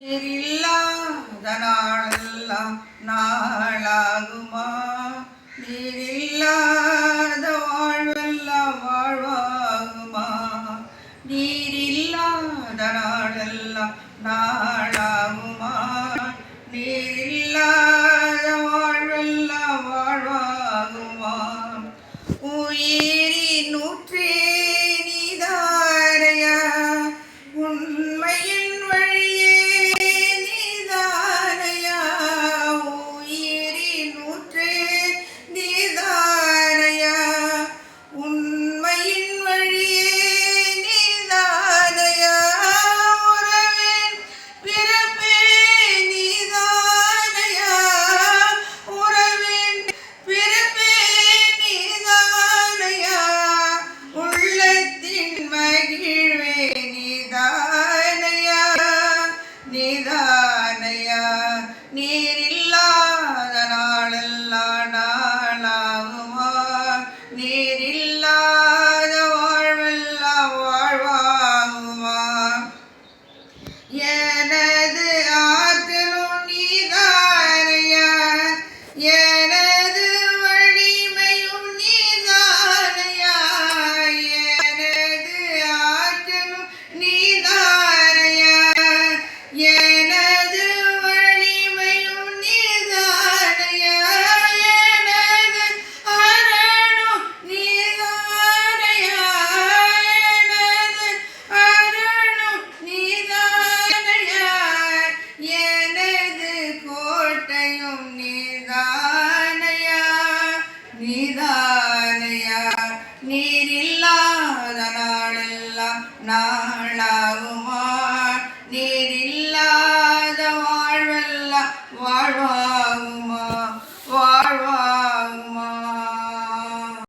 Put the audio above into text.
நீரில்லாத நாளெல்லாம் நாளாகுமா? நீரில்லாத வாழ்வெல்லாம் வாழ்வாகுமா? நீரில்லாத நாளெல்லாம் நாளாகுமா? நீரில்லாத வாழ்வெல்லாம் வாழ்வாகுமா? உயிரின் ஊற்றே நீதாரையா, உண்மையின் வழியே நீதாரையா, உயிரின் ஊற்றே நீதாரையா, உண்மையின் வழியே நீதாரையா, உறவின் பிறப்பே நீதாரையா, உறவின் பிறப்பே நீதாரையா, உள்ளத்தின் மகிழ்வே நீதாரையா, நீதாரையா.